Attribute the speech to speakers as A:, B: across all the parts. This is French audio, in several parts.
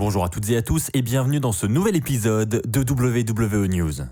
A: Bonjour à toutes et à tous et bienvenue dans ce nouvel épisode de WWE News.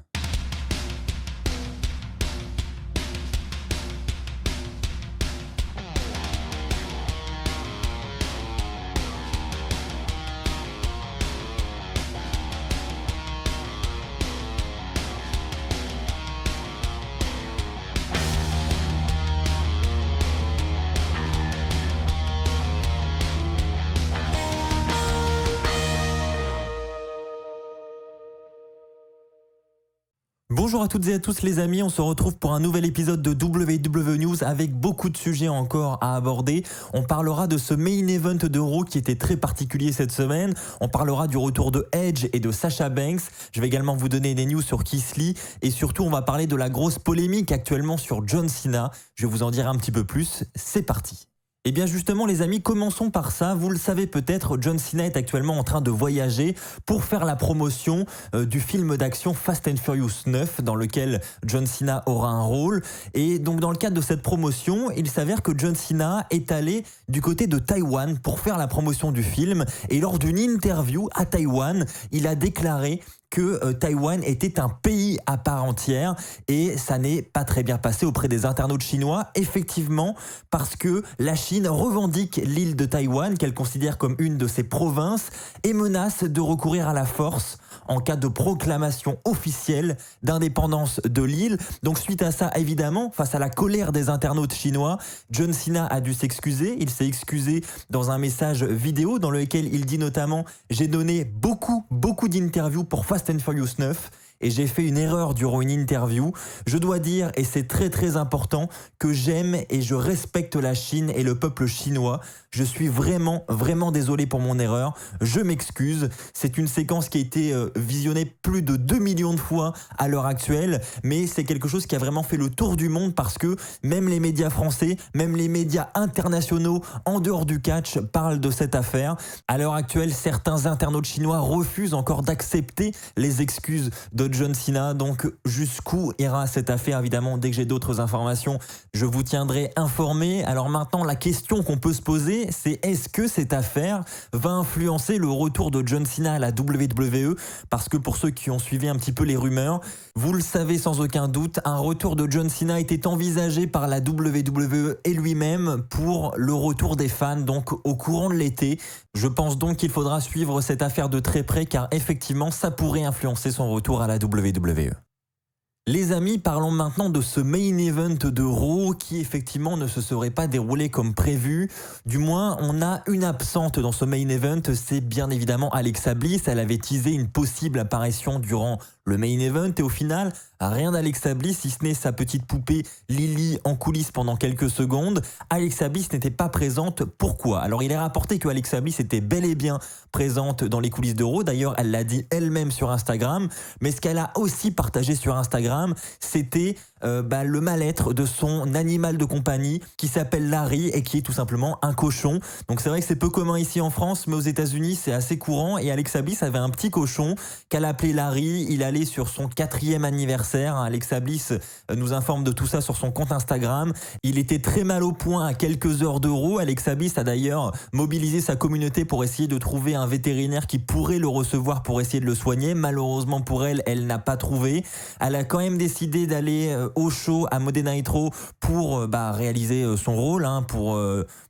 A: Bonjour à toutes et à tous les amis, on se retrouve pour un nouvel épisode de WWE News avec beaucoup de sujets encore à aborder. On parlera de ce main event de Raw qui était très particulier cette semaine. On parlera du retour de Edge et de Sasha Banks. Je vais également vous donner des news sur Keith Lee et surtout on va parler de la grosse polémique actuellement sur John Cena. Je vais vous en dire un petit peu plus, c'est parti. Et bien justement les amis, commençons par ça. Vous le savez peut-être, John Cena est actuellement en train de voyager pour faire la promotion du film d'action Fast and Furious 9 dans lequel John Cena aura un rôle. Et donc dans le cadre de cette promotion, il s'avère que John Cena est allé du côté de Taïwan pour faire la promotion du film. Et lors d'une interview à Taïwan, il a déclaré que Taïwan était un pays à part entière et ça n'est pas très bien passé auprès des internautes chinois, effectivement, parce que la Chine revendique l'île de Taïwan, qu'elle considère comme une de ses provinces, et menace de recourir à la force en cas de proclamation officielle d'indépendance de l'île. Donc suite à ça, évidemment, face à la colère des internautes chinois, John Cena a dû s'excuser. Il s'est excusé dans un message vidéo dans lequel il dit notamment « J'ai donné beaucoup d'interviews pour Fast and Furious 9 et j'ai fait une erreur durant une interview. Je dois dire, et c'est très important, que j'aime et je respecte la Chine et le peuple chinois. Je suis vraiment désolé pour mon erreur. Je m'excuse. » C'est une séquence qui a été visionnée plus de 2 millions de fois à l'heure actuelle, mais c'est quelque chose qui a vraiment fait le tour du monde parce que même les médias français, même les médias internationaux en dehors du catch parlent de cette affaire. À l'heure actuelle, certains internautes chinois refusent encore d'accepter les excuses de John Cena. Donc jusqu'où ira cette affaire? Évidemment, dès que j'ai d'autres informations, je vous tiendrai informé. Alors maintenant, la question qu'on peut se poser, c'est est-ce que cette affaire va influencer le retour de John Cena à la WWE? Parce que pour ceux qui ont suivi un petit peu les rumeurs, vous le savez sans aucun doute, un retour de John Cena était envisagé par la WWE et lui-même pour le retour des fans, donc au courant de l'été. Je pense donc qu'il faudra suivre cette affaire de très près car effectivement, ça pourrait influencer son retour à la WWE. Les amis, parlons maintenant de ce main event de Raw qui effectivement ne se serait pas déroulé comme prévu. Du moins, on a une absente dans ce main event, c'est bien évidemment Alexa Bliss. Elle avait teasé une possible apparition durant le main event et au final, rien d'Alexa Bliss si ce n'est sa petite poupée Lily en coulisses pendant quelques secondes. Alexa Bliss n'était pas présente. Pourquoi? Alors il est rapporté que Alexa Bliss était bel et bien présente dans les coulisses de Raw. D'ailleurs, elle l'a dit elle-même sur Instagram. Mais ce qu'elle a aussi partagé sur Instagram, c'était le mal-être de son animal de compagnie qui s'appelle Larry et qui est tout simplement un cochon. Donc c'est vrai que c'est peu commun ici en France, mais aux États-Unis c'est assez courant. Et Alexa Bliss avait un petit cochon qu'elle appelait Larry. Il allait sur son 4e anniversaire. Alexa Bliss nous informe de tout ça sur son compte Instagram. Il était très mal au point à quelques heures de Raw. Alexa Bliss a d'ailleurs mobilisé sa communauté pour essayer de trouver un vétérinaire qui pourrait le recevoir pour essayer de le soigner. Malheureusement pour elle, elle n'a pas trouvé. Elle a quand même décidé d'aller au show à Monday Night Raw pour réaliser son rôle,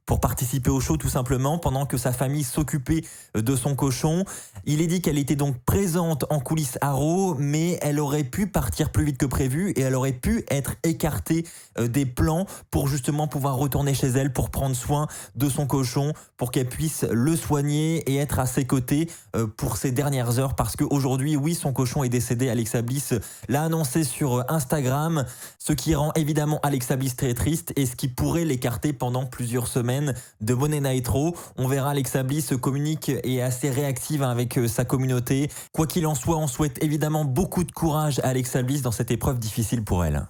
A: pour participer au show tout simplement, pendant que sa famille s'occupait de son cochon. Il est dit qu'elle était donc présente en coulisses à Raw, mais elle aurait pu partir plus vite que prévu et elle aurait pu être écartée des plans pour justement pouvoir retourner chez elle pour prendre soin de son cochon, pour qu'elle puisse le soigner et être à ses côtés pour ces dernières heures, parce qu'aujourd'hui, oui, son cochon est décédé. Alexa Bliss l'a annoncé sur Instagram, ce qui rend évidemment Alexa Bliss très triste et ce qui pourrait l'écarter pendant plusieurs semaines de Monday Night Raw. On verra, Alexa Bliss communique et est assez réactive avec sa communauté. Quoi qu'il en soit, on souhaite évidemment beaucoup de courage à Alexa Bliss dans cette épreuve difficile pour elle.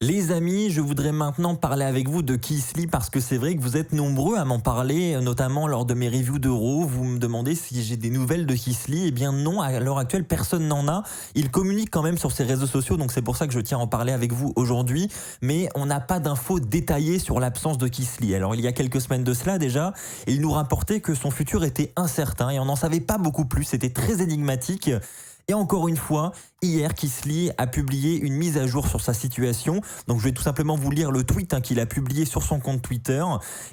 A: Les amis, je voudrais maintenant parler avec vous de Keith Lee parce que c'est vrai que vous êtes nombreux à m'en parler, notamment lors de mes reviews d'Euro. Vous me demandez si j'ai des nouvelles de Keith Lee. Eh bien non, à l'heure actuelle, personne n'en a. Il communique quand même sur ses réseaux sociaux, donc c'est pour ça que je tiens à en parler avec vous aujourd'hui. Mais on n'a pas d'infos détaillées sur l'absence de Keith Lee. Alors il y a quelques semaines de cela déjà, il nous rapportait que son futur était incertain et on n'en savait pas beaucoup plus. C'était très énigmatique. Et encore une fois, hier, Keith Lee a publié une mise à jour sur sa situation. Donc je vais tout simplement vous lire le tweet qu'il a publié sur son compte Twitter.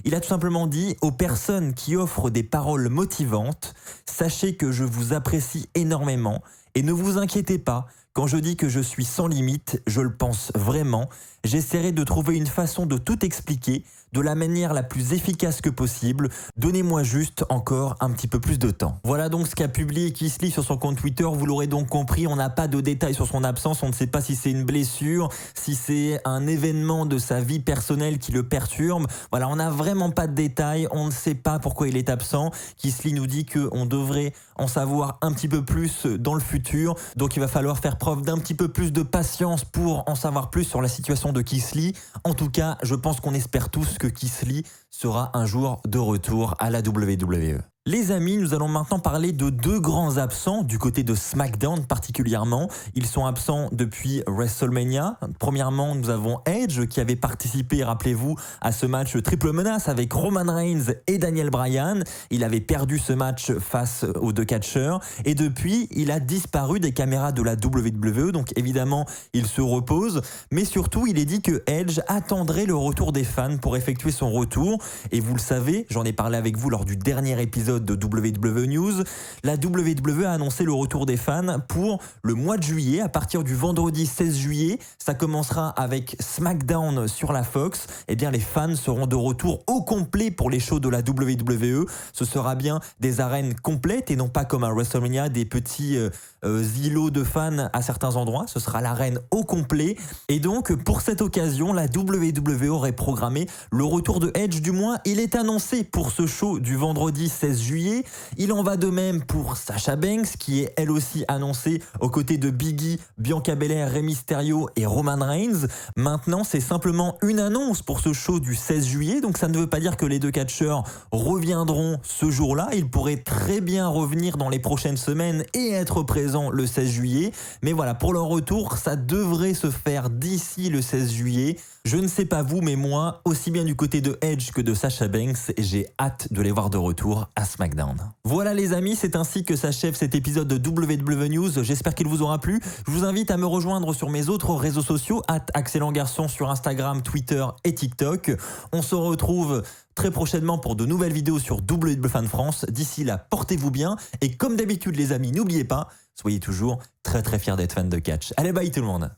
A: Il a tout simplement dit « Aux personnes qui offrent des paroles motivantes, sachez que je vous apprécie énormément et ne vous inquiétez pas. Quand je dis que je suis sans limite, je le pense vraiment. J'essaierai de trouver une façon de tout expliquer de la manière la plus efficace que possible. Donnez-moi juste encore un petit peu plus de temps. » Voilà donc ce qu'a publié Keith Lee sur son compte Twitter. Vous l'aurez donc compris, on n'a pas de détails sur son absence. On ne sait pas si c'est une blessure, si c'est un événement de sa vie personnelle qui le perturbe. Voilà, on n'a vraiment pas de détails. On ne sait pas pourquoi il est absent. Keith Lee nous dit qu'on devrait en savoir un petit peu plus dans le futur. Donc il va falloir faire preuve d'un petit peu plus de patience pour en savoir plus sur la situation de Keith Lee. En tout cas, je pense qu'on espère tous que Keith Lee sera un jour de retour à la WWE. Les amis, nous allons maintenant parler de deux grands absents du côté de SmackDown particulièrement. Ils sont absents depuis WrestleMania. Premièrement, nous avons Edge qui avait participé, rappelez-vous, à ce match triple menace avec Roman Reigns et Daniel Bryan. Il avait perdu ce match face aux deux catcheurs et depuis, il a disparu des caméras de la WWE. Donc évidemment, il se repose. Mais surtout, il est dit que Edge attendrait le retour des fans pour effectuer son retour. Et vous le savez, j'en ai parlé avec vous lors du dernier épisode de WWE News, la WWE a annoncé le retour des fans pour le mois de juillet. À partir du vendredi 16 juillet, ça commencera avec SmackDown sur la Fox. Eh bien, les fans seront de retour au complet pour les shows de la WWE. Ce sera bien des arènes complètes et non pas comme à WrestleMania, des petits îlots de fans à certains endroits. Ce sera l'arène au complet. Et donc, pour cette occasion, la WWE aurait programmé le retour de Edge. Du moins, il est annoncé pour ce show du vendredi 16 juillet. Il en va de même pour Sasha Banks, qui est elle aussi annoncée aux côtés de Big E, Bianca Belair, Rey Mysterio et Roman Reigns. Maintenant, c'est simplement une annonce pour ce show du 16 juillet, donc ça ne veut pas dire que les deux catcheurs reviendront ce jour-là. Ils pourraient très bien revenir dans les prochaines semaines et être présents le 16 juillet. Mais voilà, pour leur retour, ça devrait se faire d'ici le 16 juillet. Je ne sais pas vous, mais moi, aussi bien du côté de Edge que de Sasha Banks, j'ai hâte de les voir de retour à SmackDown. Voilà les amis, c'est ainsi que s'achève cet épisode de WWE News. J'espère qu'il vous aura plu. Je vous invite à me rejoindre sur mes autres réseaux sociaux, @AxelanGarçon sur Instagram, Twitter et TikTok. On se retrouve très prochainement pour de nouvelles vidéos sur WWE Fan France. D'ici là, portez-vous bien. Et comme d'habitude les amis, n'oubliez pas, soyez toujours très fiers d'être fan de catch. Allez, bye tout le monde.